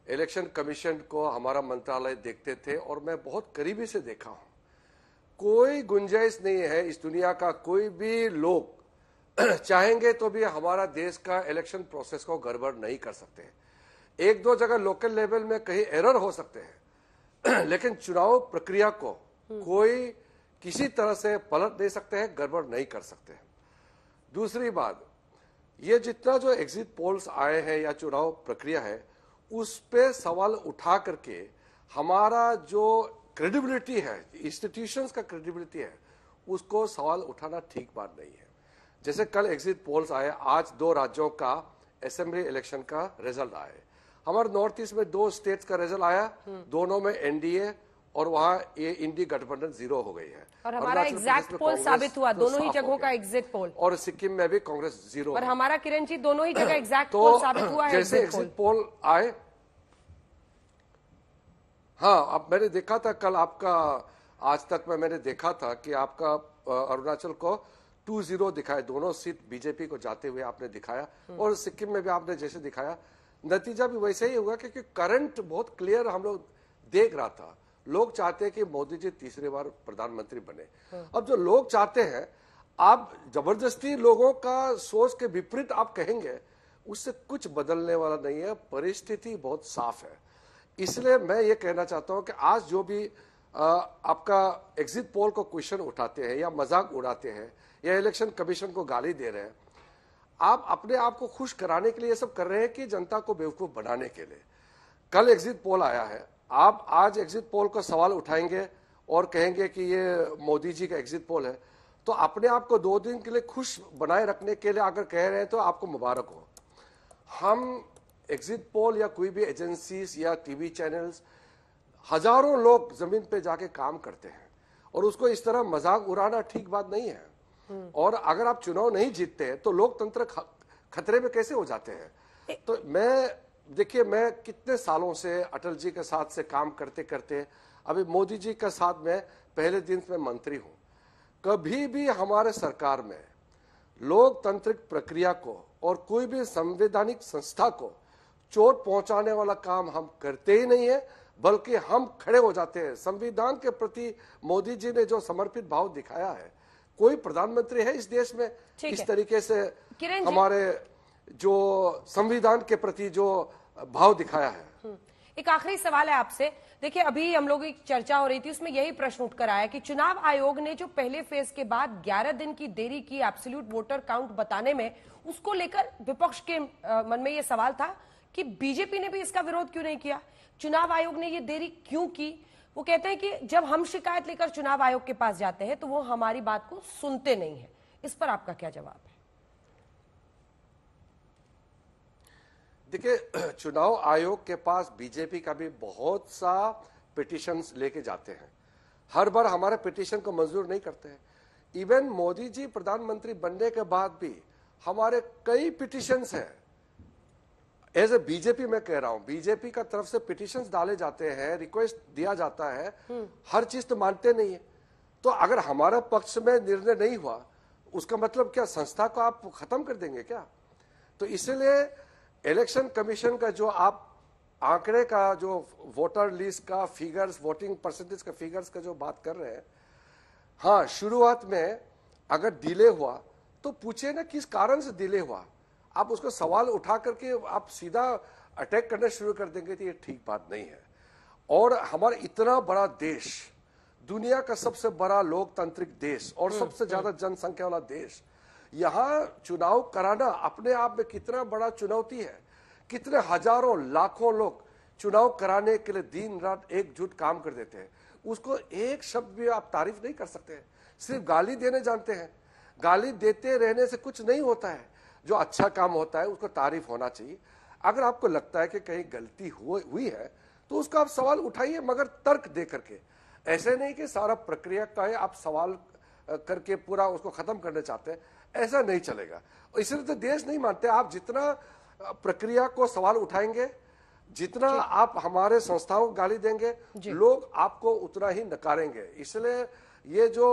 इलेक्शन कमीशन को हमारा मंत्रालय देखते थे और मैं बहुत करीबी से देखा हूं। कोई गुंजाइश नहीं है, इस दुनिया का कोई भी लोग चाहेंगे तो भी हमारा देश का इलेक्शन प्रोसेस को गड़बड़ नहीं कर सकते। एक दो जगह लोकल लेवल में कहीं एरर हो सकते हैं लेकिन चुनाव प्रक्रिया को कोई किसी तरह से पलट नहीं सकते हैं, गड़बड़ नहीं कर सकते हैं। दूसरी बात, ये जितना जो एग्जिट पोल्स आए हैं या चुनाव प्रक्रिया है उस पे सवाल उठा करके हमारा जो क्रेडिबिलिटी है, इंस्टीट्यूशंस का क्रेडिबिलिटी है, उसको सवाल उठाना ठीक बात नहीं है। जैसे कल एग्जिट पोल्स आए, आज 2 राज्यों का असेंबली इलेक्शन का रिजल्ट आए। हमारे नॉर्थ ईस्ट में 2 स्टेट्स का रिजल्ट आया, दोनों में एनडीए और वहां ये इंडी गठबंधन 0 हो गई है।
और हमारा एग्जैक्ट पोल साबित हुआ, दोनों ही जगहों का एग्जिट पोल।
और सिक्किम में भी कांग्रेस 0।
और हमारा किरण जी दोनों ही जगह एग्जैक्ट पोल साबित हुआ है।
जैसे एग्जिट पोल आए, हाँ, अब मैंने देखा था कल आपका, आज तक में मैंने देखा था कि आपका अरुणाचल को 2-0 दिखाया, दोनों सीट बीजेपी को जाते हुए आपने दिखाया, और सिक्किम में भी आपने जैसे दिखाया, नतीजा भी वैसे ही होगा क्योंकि करंट बहुत क्लियर हम लोग देख रहा था। लोग चाहते हैं कि मोदी जी तीसरी बार प्रधानमंत्री बने। अब जो लोग चाहते हैं, आप जबरदस्ती लोगों का सोच के विपरीत आप कहेंगे, उससे कुछ बदलने वाला नहीं है। परिस्थिति बहुत साफ है। इसलिए मैं ये कहना चाहता हूं कि आज जो भी आपका एग्जिट पोल को क्वेश्चन उठाते हैं या मजाक उड़ाते हैं या इलेक्शन कमीशन को गाली दे रहे हैं, आप अपने आप को खुश कराने के लिए ये सब कर रहे हैं कि जनता को बेवकूफ बनाने के लिए। कल एग्जिट पोल आया है, आप आज एग्जिट पोल को सवाल उठाएंगे और कहेंगे कि ये मोदी जी का एग्जिट पोल है, तो अपने आप को 2 दिन के लिए खुश बनाए रखने के लिए अगर कह रहे हैं तो आपको मुबारक हो। हम एग्जिट पोल या कोई भी एजेंसीज या टीवी चैनल्स, हजारों लोग जमीन पे जाके काम करते हैं और उसको इस तरह मजाक उड़ाना ठीक बात नहीं है। और अगर आप चुनाव नहीं जीतते हैं तो लोकतंत्र खतरे में कैसे हो जाते हैं। तो देखिए, मैं कितने सालों से अटल जी के साथ से काम करते करते अभी मोदी जी के साथ में पहले दिन में मंत्री हूं, कभी भी हमारे सरकार में लोकतांत्रिक प्रक्रिया को और कोई भी संवैधानिक संस्था को चोट पहुंचाने वाला काम हम करते ही नहीं है, बल्कि हम खड़े हो जाते हैं। संविधान के प्रति मोदी जी ने जो समर्पित भाव दिखाया है, कोई प्रधानमंत्री है इस देश में इस तरीके से हमारे जो संविधान के प्रति जो भाव दिखाया है।
एक आखिरी सवाल है आपसे। देखिए, अभी हम लोग एक चर्चा हो रही थी, उसमें यही प्रश्न उठकर आया कि चुनाव आयोग ने जो पहले फेज के बाद 11 दिन की देरी की एब्सोल्यूट वोटर काउंट बताने में, उसको लेकर विपक्ष के मन में यह सवाल था कि बीजेपी ने भी इसका विरोध क्यों नहीं किया, चुनाव आयोग ने ये देरी क्यों की। वो कहते हैं कि जब हम शिकायत लेकर चुनाव आयोग के पास जाते हैं तो वो हमारी बात को सुनते नहीं है। इस पर आपका क्या जवाब है?
देखिए, चुनाव आयोग के पास बीजेपी का भी बहुत सा पिटीशंस लेके जाते हैं, हर बार हमारे पिटीशन को मंजूर नहीं करते हैं। इवन मोदी जी प्रधानमंत्री बनने के बाद भी हमारे कई पिटीशंस हैं। एज ए बीजेपी मैं कह रहा हूं, बीजेपी का तरफ से पिटीशंस डाले जाते हैं, रिक्वेस्ट दिया जाता है, हर चीज तो मानते नहीं है। तो अगर हमारा पक्ष में निर्णय नहीं हुआ, उसका मतलब क्या संस्था को आप खत्म कर देंगे क्या? तो इसलिए इलेक्शन कमीशन का जो आप आंकड़े का, जो वोटर लिस्ट का फिगर्स, वोटिंग परसेंटेज का फिगर्स का जो बात कर रहे हैं, हाँ, शुरुआत में अगर डिले हुआ तो पूछे ना किस कारण से डिले हुआ। आप उसको सवाल उठा करके आप सीधा अटैक करना शुरू कर देंगे तो ये ठीक बात नहीं है। और हमारा इतना बड़ा देश, दुनिया का सबसे बड़ा लोकतांत्रिक देश और सबसे ज्यादा जनसंख्या वाला देश, यहां चुनाव कराना अपने आप में कितना बड़ा चुनौती है। कितने हजारों लाखों लोग चुनाव कराने के लिए दिन रात एकजुट काम कर देते हैं, उसको एक शब्द भी आप तारीफ नहीं कर सकते, सिर्फ गाली देने जानते हैं। गाली देते रहने से कुछ नहीं होता है, जो अच्छा काम होता है उसको तारीफ होना चाहिए। अगर आपको लगता है कि कहीं गलती हुई है तो उसका आप सवाल उठाइए, मगर तर्क दे करके। ऐसे नहीं कि सारा प्रक्रिया का है आप सवाल करके पूरा उसको खत्म करना चाहते हैं, ऐसा नहीं चलेगा। इसलिए तो देश नहीं मानते। आप जितना प्रक्रिया को सवाल उठाएंगे, जितना आप हमारे संस्थाओं को गाली देंगे, लोग आपको उतना ही नकारेंगे। इसलिए ये जो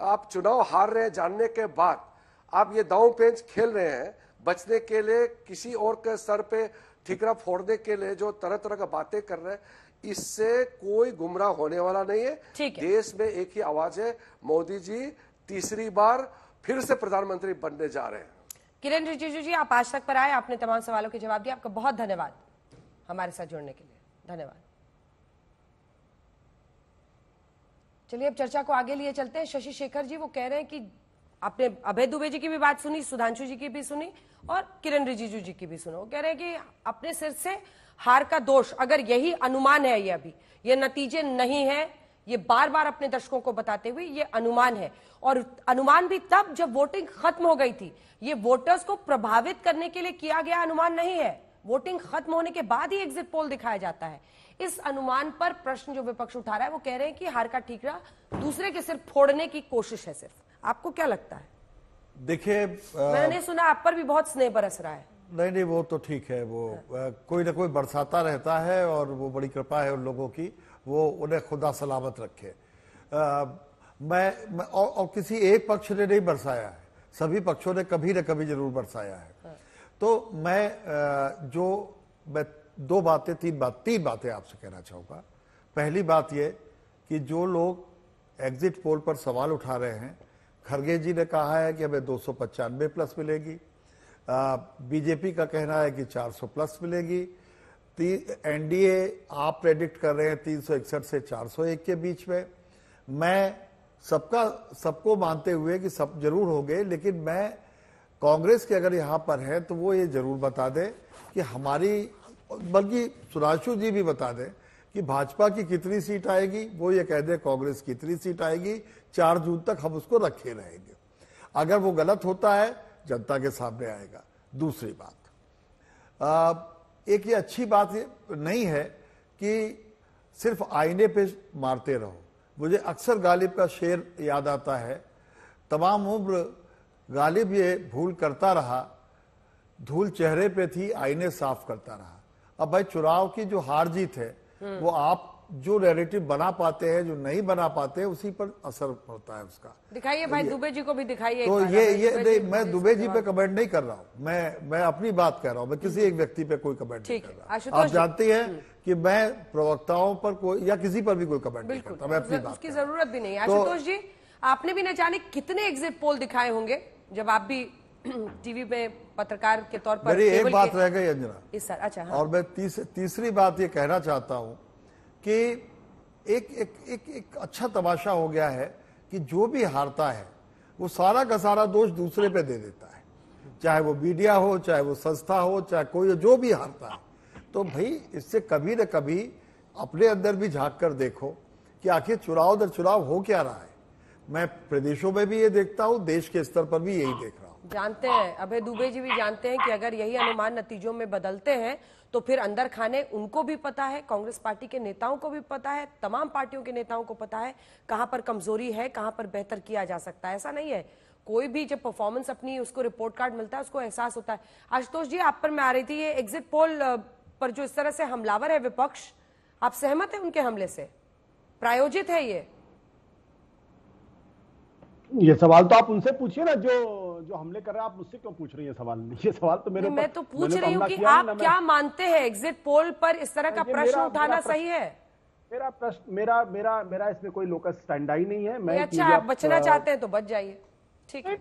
आप चुनाव हार रहे हैं जानने के बाद आप ये दांव पेंच खेल रहे हैं, बचने के लिए किसी और के सर पे ठिकरा फोड़ने के लिए जो तरह तरह का बातें कर रहे हैं, इससे कोई गुमराह होने वाला नहीं है। देश में एक ही आवाज है, मोदी जी तीसरी बार फिर से प्रधानमंत्री बनने जा रहे हैं।
किरण रिजिजू जी, आप आज तक पर आए, आपने तमाम सवालों के जवाब दिए, आपका बहुत धन्यवाद। हमारे साथ जुड़ने के लिए। धन्यवाद। चलिए अब चर्चा को आगे लिए चलते हैं। शशि शेखर जी वो कह रहे हैं कि आपने अभय दुबे जी की भी बात सुनी, सुधांशु जी की भी सुनी और किरण रिजिजू जी की भी सुनो। वो कह रहे हैं कि अपने सिर से हार का दोष, अगर यही अनुमान है, ये अभी ये नतीजे नहीं है, ये बार बार अपने दर्शकों को बताते हुए ये अनुमान है, और अनुमान भी तब जब वोटिंग खत्म हो गई थी। ये वोटर्स को प्रभावित करने के लिए किया गया अनुमान नहीं है, वोटिंग खत्म होने के बाद ही एग्जिट पोल दिखाया जाता है। इस अनुमान पर प्रश्न जो विपक्ष उठा रहा है वो कह रहे हैं कि हार का ठीकरा दूसरे के सिर फोड़ने की कोशिश है सिर्फ। आपको क्या लगता है?
देखिए,
मैंने सुना आप पर भी बहुत स्नेह बरस रहा है।
नहीं, वो तो ठीक है, वो कोई ना कोई बरसाता रहता है और वो बड़ी कृपा है उन लोगों की, वो उन्हें खुदा सलामत रखे। मैं और किसी एक पक्ष ने नहीं बरसाया है, सभी पक्षों ने कभी न कभी जरूर बरसाया है। तो मैं तीन बातें आपसे कहना चाहूंगा। पहली बात ये कि जो लोग एग्जिट पोल पर सवाल उठा रहे हैं, खरगे जी ने कहा है कि हमें 295 प्लस मिलेगी, बीजेपी का कहना है कि 400 प्लस मिलेगी, एनडीए आप प्रेडिक्ट कर रहे हैं 361 से 401 के बीच में। मैं सबको मानते हुए कि सब जरूर होंगे, लेकिन मैं कांग्रेस के अगर यहां पर है तो वो ये जरूर बता दें कि हमारी, बल्कि सुधांशु जी भी बता दें कि भाजपा की कितनी सीट आएगी, वो ये कह दे कांग्रेस की कितनी सीट आएगी। 4 जून तक हम उसको रखे रहेंगे। अगर वो गलत होता है जनता के सामने आएगा। दूसरी बात, एक ये अच्छी बात ये नहीं है कि सिर्फ आईने पे मारते रहो। मुझे अक्सर गालिब का शेर याद आता है, तमाम उम्र गालिब ये भूल करता रहा, धूल चेहरे पे थी आईने साफ करता रहा। अब भाई चुनाव की जो हार जीत है वो आप जो नैरेटिव बना पाते हैं, जो नहीं बना पाते, उसी पर असर पड़ता है उसका।
दिखाइए भाई, दुबे जी को भी दिखाइए।
तो ये मैं दुबे जी पे कमेंट नहीं कर रहा हूँ, मैं अपनी बात कह रहा हूँ, मैं किसी एक व्यक्ति पे कोई कमेंट नहीं कर रहा। आप जानती हैं कि मैं प्रवक्ताओं पर कोई या किसी पर भी कोई कमेंट नहीं करता, मैं अपनी बात,
उसकी जरूरत भी नहीं। आशुतोष जी, आपने भी न जाने कितने एग्जिट पोल दिखाए होंगे जब आप भी टीवी पे पत्रकार के तौर पर।
मेरी एक बात रह गई अंजना,
अच्छा हाँ।
और मैं तीसरी बात ये कहना चाहता हूं कि एक अच्छा तमाशा हो गया है कि जो भी हारता है वो सारा का सारा दोष दूसरे पे दे देता है, चाहे वो मीडिया हो, चाहे वो संस्था हो, चाहे कोई, जो भी हारता है। तो भाई इससे कभी न कभी अपने अंदर भी झांक कर देखो कि आखिर चुनाव दर चुनाव हो क्या रहा है। मैं प्रदेशों में भी ये देखता हूं, देश के स्तर पर भी यही देख रहा हूं।
जानते हैं, अभय दुबे जी भी जानते हैं कि अगर यही अनुमान नतीजों में बदलते हैं तो फिर अंदर खाने उनको भी पता है, कांग्रेस पार्टी के नेताओं को भी पता है, तमाम पार्टियों के नेताओं को पता है कहां पर कमजोरी है, कहां पर बेहतर किया जा सकता है। ऐसा नहीं है, कोई भी जब परफॉर्मेंस अपनी उसको रिपोर्ट कार्ड मिलता है उसको एहसास होता है। आशुतोष जी, आप पर मैं आ रही थी, ये एग्जिट पोल पर जो इस तरह से हमलावर है विपक्ष, आप सहमत है उनके हमले से? प्रायोजित है
ये सवाल तो आप उनसे पूछिए ना, जो हमले कर रहे हैं। आप मुझसे क्यों पूछ रही हैं सवाल? ये सवाल तो मेरे,
मैं तो पूछ रही हूँ कि आप क्या मानते हैं, एग्जिट पोल पर इस तरह का प्रश्न उठाना सही है?
मेरा प्रश्न, मेरा इसमें कोई लोकस स्टैंड ही नहीं है। मैं
अच्छा, आप बचना चाहते हैं तो बच जाइए, ठीक है।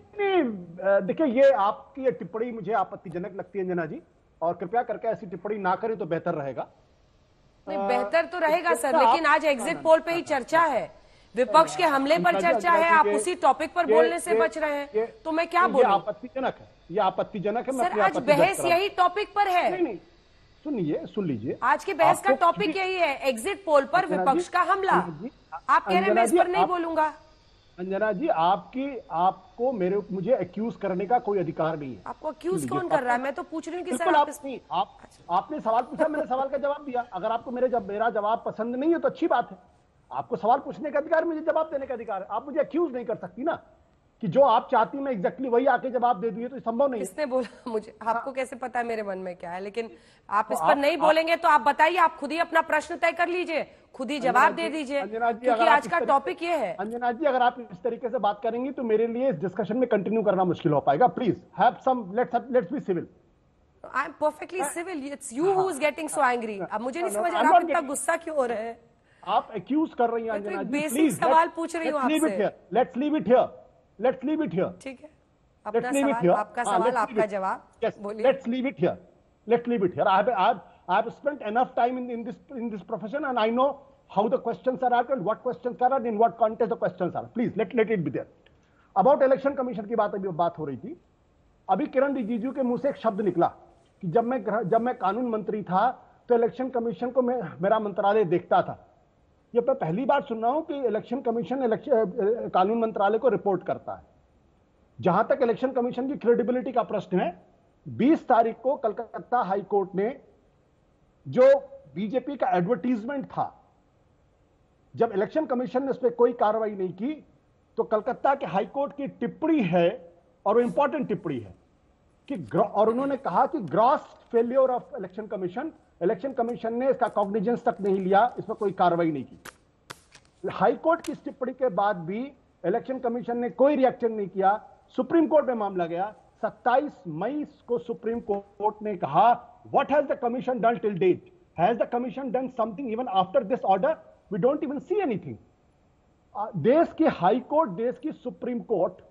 देखिए, ये आपकी टिप्पणी मुझे आपत्तिजनक लगती है अंजना जी, और कृपया करके ऐसी टिप्पणी ना करें तो बेहतर रहेगा।
नहीं, बेहतर तो रहेगा सर, लेकिन आज एग्जिट पोल पे ही चर्चा है, विपक्ष के हमले पर चर्चा है, आप उसी टॉपिक पर बोलने से बच रहे हैं, तो मैं क्या बोलूं?
आपत्तिजनक है, ये आपत्तिजनक है।
सर, आज बहस यही टॉपिक पर है।
नहीं, सुन लीजिए,
आज की बहस का टॉपिक यही है, एग्जिट पोल पर विपक्ष का हमला। आप कह रहे हैं मैं इस पर नहीं बोलूंगा।
अंजना जी, आपको मुझे एक्यूज करने का कोई अधिकार नहीं है।
आपको एक्यूज कौन कर रहा है? मैं तो पूछ रही हूँ कि सर
आपने सवाल पूछा, मैंने सवाल का जवाब दिया। अगर आपको मेरा जवाब पसंद नहीं है तो अच्छी बात है, आपको सवाल पूछने का अधिकार, मुझे जवाब देने का अधिकार है। आप मुझे एक्यूज नहीं कर सकती ना कि जो आप चाहती मैं एग्जैक्टली वही आके जवाब दे दूं, तो संभव नहीं है।
किसने बोला? मुझे आपको कैसे पता है मेरे मन में क्या है? लेकिन आप इस पर नहीं बोलेंगे तो आप बताइए, आप खुद ही अपना प्रश्न तय कर लीजिए, खुद ही जवाब दे दीजिए, क्योंकि आज का टॉपिक ये है।
अंजना जी, अगर आप इस तरीके से बात करेंगी तो मेरे लिए इस डिस्कशन में कंटिन्यू करना मुश्किल हो पाएगा। Please have some, let's be civil.
I am perfectly civil, it's you who is getting so angry. अब मुझे नहीं समझ आ रहा आप इतना गुस्सा क्यों हो रहे हैं?
आप एक्यूज कर रही हैं अंजना जी,
बेसिक सवाल पूछ रही हूँ आपसे।
Let's leave it here.
ठीक है, अपना सवाल, आपका सवाल, आपका जवाब, बोलिए।
Let's leave it here. I have spent enough time in this profession, and I know how the questions are asked and what questions are and in what context the questions are. Please let it be there. About election commission की बात हो रही थी. अभी किरण रिजिजू के मुंह से एक शब्द निकला कि जब मैं कानून मंत्री था तो इलेक्शन कमीशन को मेरा मंत्रालय देखता था. ये मैं पहली बार सुन रहा हूं कि इलेक्शन कमीशन कानून मंत्रालय को रिपोर्ट करता है. जहां तक इलेक्शन कमीशन की क्रेडिबिलिटी का प्रश्न है, 20 तारीख को कलकत्ता हाई कोर्ट ने जो बीजेपी का एडवर्टीजमेंट था, जब इलेक्शन कमीशन ने उस पर कोई कार्रवाई नहीं की तो कलकत्ता के हाई कोर्ट की टिप्पणी है, और वो इंपॉर्टेंट टिप्पणी है कि और उन्होंने कहा कि gross failure of election commission ने इसका कॉग्निजेंस तक नहीं लिया, इस पर कोई कार्रवाई नहीं की. हाई कोर्ट की टिप्पणी के बाद भी इलेक्शन कमीशन ने कोई रिएक्शन नहीं किया. सुप्रीम कोर्ट में मामला गया. 27 मई को सुप्रीम कोर्ट ने कहा, what has the commission done till date? Has the commission done something even after this order? We don't even see anything. देश की हाई कोर्ट, देश की सुप्रीम कोर्ट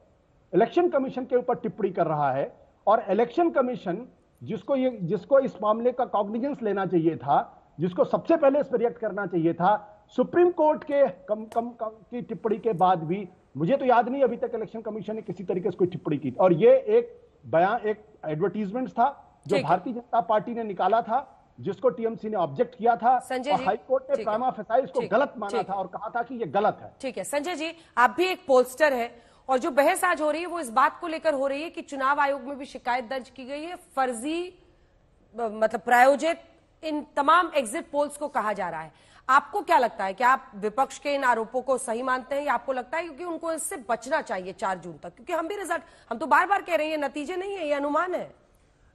इलेक्शन कमीशन के ऊपर टिप्पणी कर रहा है, और इलेक्शन कमीशन जिसको इस मामले का कॉग्निजेंस लेना चाहिए था, जिसको सबसे पहले इस पर रिएक्ट करना चाहिए था, सुप्रीम कोर्ट के की टिप्पणी के बाद भी मुझे तो याद नहीं अभी तक इलेक्शन कमीशन ने किसी तरीके से कोई टिप्पणी की. और ये एक बयान, एक एडवर्टीजमेंट था जो भारतीय जनता पार्टी ने निकाला था, जिसको टीएमसी ने ऑब्जेक्ट किया था, और हाई कोर्ट ने प्राइमा फेसाई इसको गलत माना था और कहा था कि ये गलत है.
ठीक है संजय जी, आप भी एक पोलस्टर है, और जो बहस आज हो रही है वो इस बात को लेकर हो रही है कि चुनाव आयोग में भी शिकायत दर्ज की गई है, फर्जी मतलब प्रायोजित इन तमाम एग्जिट पोल्स को कहा जा रहा है. आपको क्या लगता है कि आप विपक्ष के इन आरोपों को सही मानते हैं, या आपको लगता है क्योंकि उनको इससे बचना चाहिए 4 जून तक? क्योंकि हम भी रिजल्ट, हम तो बार बार कह रहे हैं, ये नतीजे नहीं है, ये अनुमान है.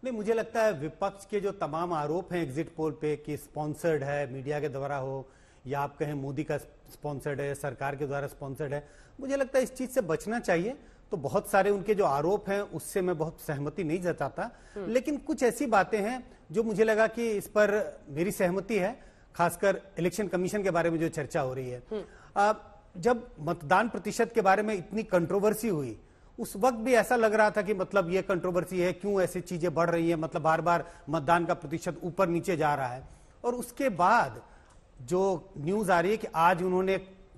नहीं, मुझे लगता है विपक्ष के जो तमाम आरोप हैं एग्जिट पोल पे कि स्पॉन्सर्ड है, मीडिया के द्वारा हो या आप कहें मोदी का स्पॉन्सर्ड है, सरकार के द्वारा स्पॉन्सर्ड है, मुझे लगता है इस चीज से बचना चाहिए. तो बहुत सारे उनके जो आरोप हैं उससे मैं बहुत सहमति नहीं जताता, लेकिन कुछ ऐसी बातें हैं जो मुझे लगा कि इस पर मेरी सहमति है, खासकर इलेक्शन कमीशन के बारे में जो चर्चा हो रही है. जब मतदान प्रतिशत के बारे में इतनी कंट्रोवर्सी हुई, उस वक्त भी ऐसा लग रहा था कि मतलब ये कंट्रोवर्सी है, क्यों ऐसी चीजें बढ़ रही है, मतलब बार बार मतदान का प्रतिशत ऊपर नीचे जा रहा है. और उसके बाद जो न्यूज आ रही है कि आज उन्होंने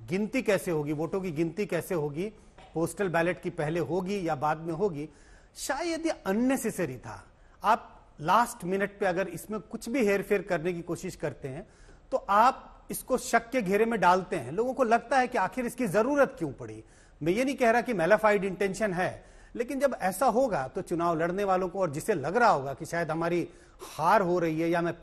गिनती कैसे होगी, वोटों की गिनती कैसे होगी, पोस्टल बैलेट की पहले होगी या बाद में होगी, शायद ये अननेसेसरी था. आप लास्ट मिनट पे अगर इसमें कुछ भी हेरफेर करने की कोशिश करते हैं तो आप इसको शक के घेरे में डालते हैं. लोगों को लगता है कि आखिर इसकी जरूरत क्यों पड़ी. मैं ये नहीं कह रहा कि मैलाफाइड इंटेंशन है, लेकिन जब ऐसा होगा तो चुनाव लड़ने वालों को, और जिसे लग रहा होगा कि शायद हमारी हार हो रही है या मैं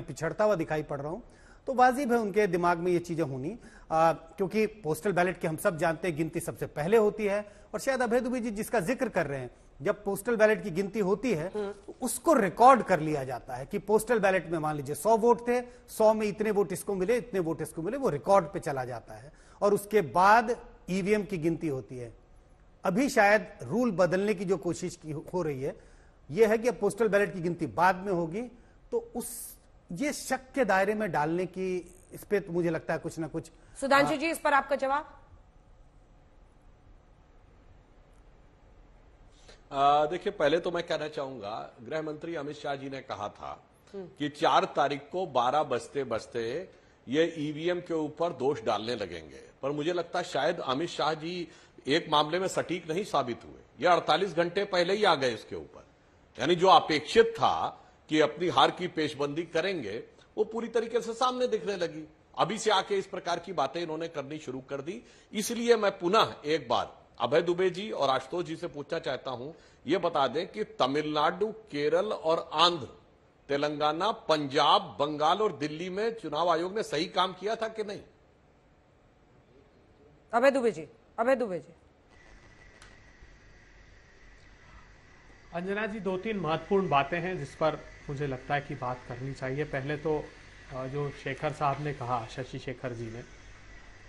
पिछड़ता हुआ दिखाई पड़ रहा हूं, तो वाजिब है उनके दिमाग में ये चीजें होनी. क्योंकि पोस्टल बैलेट के हम सब जानते हैं गिनती सबसे पहले होती है, और शायद अभय दुबे जी जिसका जिक्र कर रहे हैं, जब पोस्टल बैलेट की गिनती होती है तो उसको रिकॉर्ड कर लिया जाता है कि पोस्टल बैलेट में मान लीजिए 100 वोट थे, 100 में इतने वोट इसको मिले, इतने वोट इसको मिले, वो रिकॉर्ड पे चला जाता है, और उसके बाद ईवीएम की गिनती होती है. अभी शायद रूल बदलने की जो कोशिश हो रही है यह है कि अब पोस्टल बैलेट की गिनती बाद में होगी, तो ये शक के दायरे में डालने की, इस पे तो मुझे लगता है कुछ ना कुछ.
सुधांशु जी, इस पर आपका जवाब?
देखिए, पहले तो मैं कहना चाहूंगा, गृह मंत्री अमित शाह जी ने कहा था कि 4 तारीख को 12 बजते बजते ये ईवीएम के ऊपर दोष डालने लगेंगे. पर मुझे लगता है शायद अमित शाह जी एक मामले में सटीक नहीं साबित हुए. ये 48 घंटे पहले ही आ गए इसके ऊपर. यानी जो अपेक्षित था कि अपनी हार की पेशबंदी करेंगे, वो पूरी तरीके से सामने दिखने लगी. अभी से आके इस प्रकार की बातें इन्होंने करनी शुरू कर दी. इसलिए मैं पुनः एक बार अभय दुबे जी और आशुतोष जी से पूछना चाहता हूं, ये बता दें कि तमिलनाडु, केरल और आंध्र, तेलंगाना, पंजाब, बंगाल और दिल्ली में चुनाव आयोग ने सही काम किया था कि नहीं?
अभय दुबे जी.
अंजना जी, 2-3 महत्वपूर्ण बातें हैं जिस पर मुझे लगता है कि बात करनी चाहिए. पहले तो जो शेखर साहब ने कहा, शशि शेखर जी ने,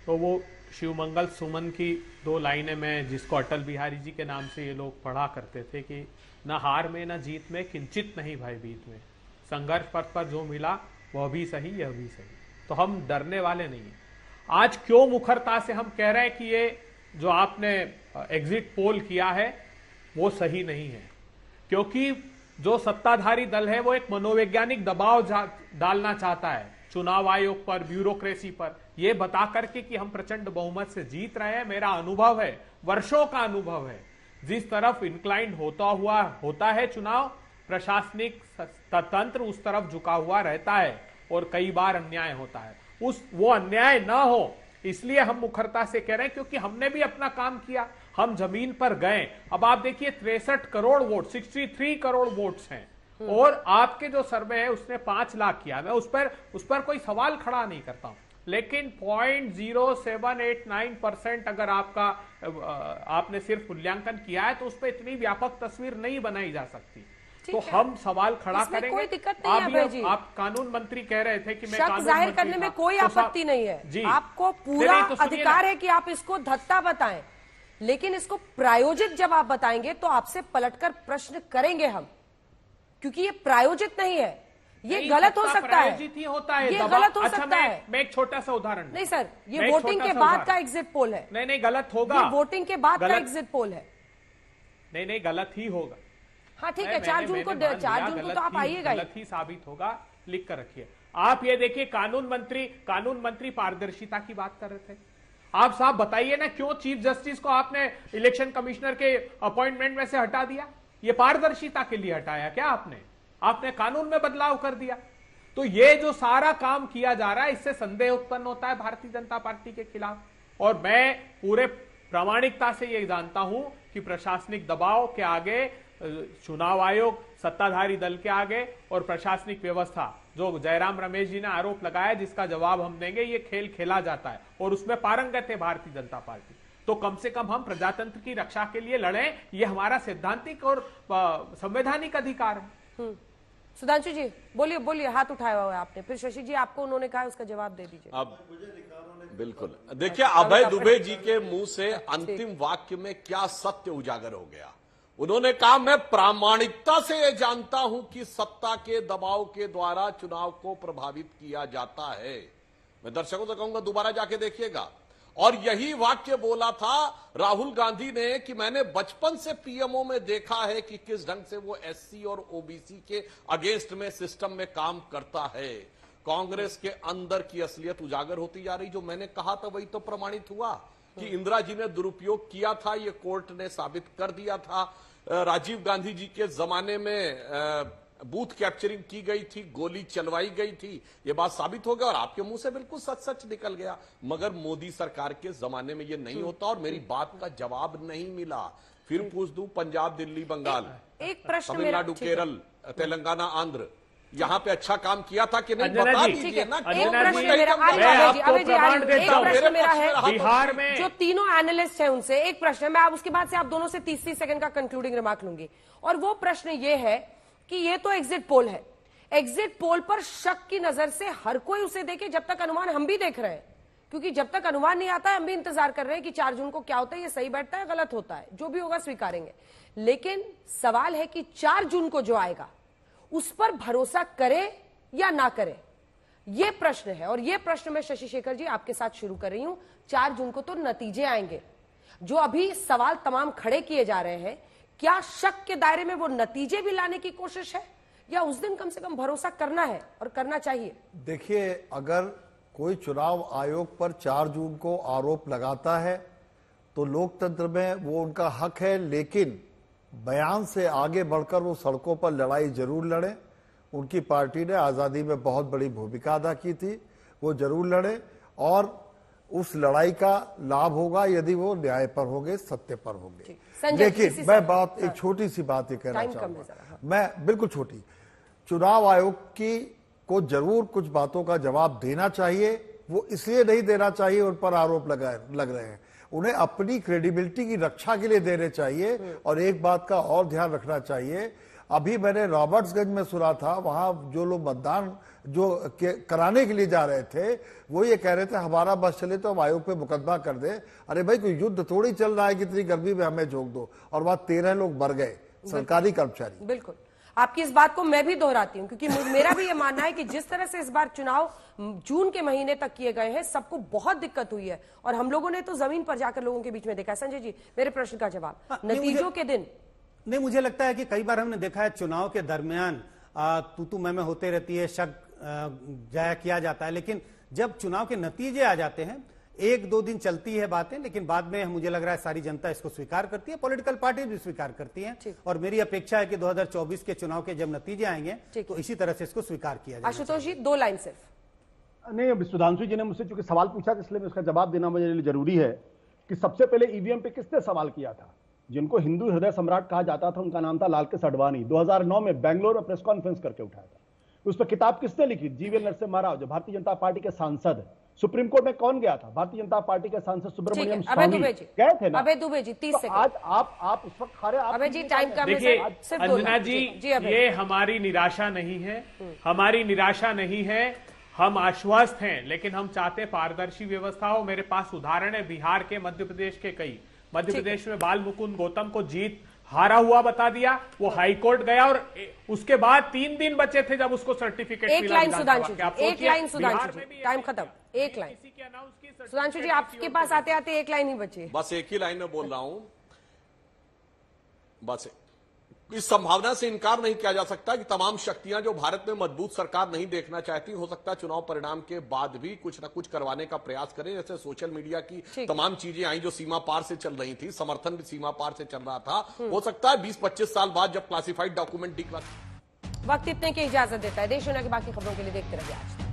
तो वो शिवमंगल सुमन की 2 लाइनें में, जिसको अटल बिहारी जी के नाम से ये लोग पढ़ा करते थे कि न हार में न जीत में, किंचित नहीं भयभीत में, संघर्ष पथ पर जो मिला वह भी सही, यह भी सही. तो हम डरने वाले नहीं हैं. आज क्यों मुखरता से हम कह रहे हैं कि ये जो आपने एग्जिट पोल किया है वो सही नहीं है? क्योंकि जो सत्ताधारी दल है वो एक मनोवैज्ञानिक दबाव डालना चाहता है चुनाव आयोग पर, ब्यूरोक्रेसी पर, ये बता करके कि हम प्रचंड बहुमत से जीत रहे हैं। मेरा अनुभव है, वर्षों का अनुभव है, जिस तरफ इंक्लाइंड होता है चुनाव, प्रशासनिक तंत्र उस तरफ झुका हुआ रहता है और कई बार अन्याय होता है। वो अन्याय ना हो इसलिए हम मुखरता से कह रहे हैं, क्योंकि हमने भी अपना काम किया, हम जमीन पर गए। अब आप देखिए 63 करोड़ वोट, 63 करोड़ वोट्स हैं और आपके जो सर्वे है उसने 5 लाख किया। मैं उस पर कोई सवाल खड़ा नहीं करता हूं, लेकिन 0.0789% अगर आपने सिर्फ मूल्यांकन किया है तो उस पर इतनी व्यापक तस्वीर नहीं बनाई जा सकती। तो हम सवाल खड़ा करेंगे।
कोई दिक्कत नहीं है जी।
आप कानून मंत्री कह रहे थे कि मैं
शक जाहिर करने में कोई आपत्ति नहीं है, आपको पूरा अधिकार है कि आप इसको धत्ता बताएं, लेकिन इसको प्रायोजित जब आप बताएंगे तो आपसे पलटकर प्रश्न करेंगे हम, क्योंकि ये प्रायोजित नहीं है, ये गलत हो सकता है,
ही होता है,
ये गलत हो सकता है।
मैं एक छोटा सा उदाहरण,
नहीं सर, ये वोटिंग के बाद का एग्जिट पोल है।
नहीं गलत होगा,
वोटिंग के बाद का एग्जिट पोल है।
नहीं गलत ही होगा।
हाँ ठीक है, 4 जून को तो आप आइएगा,
गलत ही साबित होगा, लिख कर रखिए। आप ये देखिए, कानून मंत्री पारदर्शिता की बात कर रहे थे। आप साहब बताइए ना, क्यों चीफ जस्टिस को आपने इलेक्शन कमिश्नर के अपॉइंटमेंट में से हटा दिया? ये पारदर्शिता के लिए हटाया क्या आपने कानून में बदलाव कर दिया। तो ये जो सारा काम किया जा रहा है, इससे संदेह उत्पन्न होता है भारतीय जनता पार्टी के खिलाफ। और मैं पूरे प्रामाणिकता से ये जानता हूं कि प्रशासनिक दबाव के आगे, चुनाव आयोग, सत्ताधारी दल के आगे और प्रशासनिक व्यवस्था, जो जयराम रमेश जी ने आरोप लगाया जिसका जवाब हम देंगे, ये खेल खेला जाता है और उसमें पारंगत है भारतीय जनता पार्टी। तो कम से कम हम प्रजातंत्र की रक्षा के लिए लड़ें, ये हमारा सैद्धांतिक और संवैधानिक अधिकार है।
सुधांशु जी बोलिए, हाथ उठाया हुआ है आपने, फिर शशि जी आपको उन्होंने कहा उसका जवाब दे दीजिए।
अब बिल्कुल देखिए, अभय दुबे जी के मुंह से अंतिम वाक्य में क्या सत्य उजागर हो गया। उन्होंने कहा, मैं प्रामाणिकता से यह जानता हूं कि सत्ता के दबाव के द्वारा चुनाव को प्रभावित किया जाता है। मैं दर्शकों से कहूंगा दोबारा जाके देखिएगा। और यही वाक्य बोला था राहुल गांधी ने कि मैंने बचपन से पीएमओ में देखा है कि किस ढंग से वो एससी और ओबीसी के अगेंस्ट में सिस्टम में काम करता है। कांग्रेस के अंदर की असलियत उजागर होती जा रही। जो मैंने कहा था वही तो प्रमाणित हुआ कि इंदिरा जी ने दुरुपयोग किया था, ये कोर्ट ने साबित कर दिया था। राजीव गांधी जी के जमाने में बूथ कैप्चरिंग की गई थी, गोली चलवाई गई थी, ये बात साबित हो गया और आपके मुंह से बिल्कुल सच निकल गया। मगर मोदी सरकार के जमाने में ये नहीं होता और मेरी बात का जवाब नहीं मिला। फिर पूछ दूं, पंजाब, दिल्ली, बंगाल,
एक प्रश्न,
तमिलनाडु, केरल, तेलंगाना, आंध्र, यहाँ पे अच्छा काम किया था कि नहीं, बता दीजिए ना।
बिहार में जो तीनों एनालिस्ट हैं उनसे एक प्रश्न, मैं आप उसके बाद से आप दोनों से 30 सेकंड का कंक्लूडिंग रिमार्क लूंगी। और वो प्रश्न ये है कि ये तो एग्जिट पोल है, एग्जिट पोल पर शक की नजर से हर कोई उसे देखे, जब तक अनुमान हम भी देख रहे हैं, क्योंकि जब तक अनुमान नहीं आता है हम भी इंतजार कर रहे हैं कि 4 जून को क्या होता है, ये सही बैठता है, गलत होता है, जो भी होगा स्वीकारेंगे। लेकिन सवाल है कि 4 जून को जो आएगा उस पर भरोसा करे या ना करे, ये प्रश्न है। और ये प्रश्न मैं शशि शेखर जी आपके साथ शुरू कर रही हूं। 4 जून को तो नतीजे आएंगे, जो अभी सवाल तमाम खड़े किए जा रहे हैं, क्या शक के दायरे में वो नतीजे भी लाने की कोशिश है या उस दिन कम से कम भरोसा करना है और करना चाहिए?
देखिए, अगर कोई चुनाव आयोग पर 4 जून को आरोप लगाता है तो लोकतंत्र में वो उनका हक है, लेकिन बयान से आगे बढ़कर वो सड़कों पर लड़ाई जरूर लड़े। उनकी पार्टी ने आज़ादी में बहुत बड़ी भूमिका अदा की थी, वो जरूर लड़े और उस लड़ाई का लाभ होगा यदि वो न्याय पर होंगे, सत्य पर होंगे। लेकिन मैं एक छोटी सी बात ये कहना चाहूंगा, मैं बिल्कुल छोटी, चुनाव आयोग को जरूर कुछ बातों का जवाब देना चाहिए। वो इसलिए नहीं देना चाहिए उन पर आरोप लग रहे हैं, उन्हें अपनी क्रेडिबिलिटी की रक्षा के लिए देने चाहिए। और एक बात का और ध्यान रखना चाहिए, अभी मैंने रॉबर्ट्सगंज में सुना था, वहां जो लोग मतदान कराने के लिए जा रहे थे वो ये कह रहे थे हमारा बस चले तो हम आयोग पे मुकदमा कर दे। अरे भाई, कोई युद्ध थोड़ी चल रहा है कि इतनी गर्मी में हमें झोंक दो। और वहां 13 लोग मर गए, सरकारी कर्मचारी।
बिल्कुल, आपकी इस बात को मैं भी दोहराती हूं, क्योंकि मेरा भी ये मानना है कि जिस तरह से इस बार चुनाव जून के महीने तक किए गए हैं, सबको बहुत दिक्कत हुई है और हम लोगों ने तो जमीन पर जाकर लोगों के बीच में देखा। संजय जी, मेरे प्रश्न का जवाब, नतीजों के दिन
नहीं, मुझे लगता है कि कई बार हमने देखा है चुनाव के दरमियान तू मैं होते रहती है, शक जाया किया जाता है, लेकिन जब चुनाव के नतीजे आ जाते हैं 1-2 दिन चलती है बातें, लेकिन बाद में मुझे लग रहा है सारी जनता इसको स्वीकार करती है, पॉलिटिकल पार्टी भी स्वीकार करती हैं, और मेरी अपेक्षा है कि 2024 के चुनाव के जब नतीजे आएंगे तो इसी तरह से इसको स्वीकार किया जाएगा।
आशुतोष जी 2 लाइन सिर्फ।
नहीं, सुधांशु जी ने मुझसे चूंकि सवाल पूछा इसलिए उसका जवाब देना मेरे लिए जरूरी है कि सबसे पहले ईवीएम पे किसने सवाल किया था? जिनको हिंदू हृदय सम्राट कहा जाता था उनका नाम था लालकृष्ण अडवाणी। 2009 में बेंगलोर में प्रेस कॉन्फ्रेंस करके उठाया था। उस पर किताब किसने लिखी? जीवी नरसिम्हा राव, जो भारतीय जनता पार्टी के सांसद है। सुप्रीम कोर्ट में कौन गया था? भारतीय जनता पार्टी के सांसद सुब्रमण्यम स्वामी गए थे ना।
अबे दुबे जी 30 सेकंड।
आज आप उस वक्त खड़े,
अबे जी टाइम कम है।
देखिए अंजना जी, ये हमारी निराशा नहीं है, हमारी निराशा नहीं है, हम आश्वस्त हैं, लेकिन हम चाहते पारदर्शी व्यवस्था हो। मेरे पास उदाहरण है बिहार के, मध्य प्रदेश के कई। मध्य प्रदेश में बाल मुकुंद गौतम को जीत हारा हुआ बता दिया, वो हाईकोर्ट गया और उसके बाद 3 दिन बचे थे जब उसको सर्टिफिकेट मिला।
एक लाइन सुधांशु जी, टाइम खत्म। एक लाइन सुधांशु जी, आपके पास आते आते एक लाइन ही बची।
बस एक ही लाइन में बोल रहा हूं, बस इस संभावना से इनकार नहीं किया जा सकता कि तमाम शक्तियां जो भारत में मजबूत सरकार नहीं देखना चाहती, हो सकता है चुनाव परिणाम के बाद भी कुछ न कुछ करवाने का प्रयास करें। जैसे सोशल मीडिया की तमाम चीजें आई जो सीमा पार से चल रही थी, समर्थन भी सीमा पार से चल रहा था, हो सकता है 20-25 साल बाद जब क्लासिफाइड डॉक्यूमेंट
वक्त इतने की इजाजत देता है। देश दुनिया की बाकी खबरों के लिए देखते रहिए आज तक।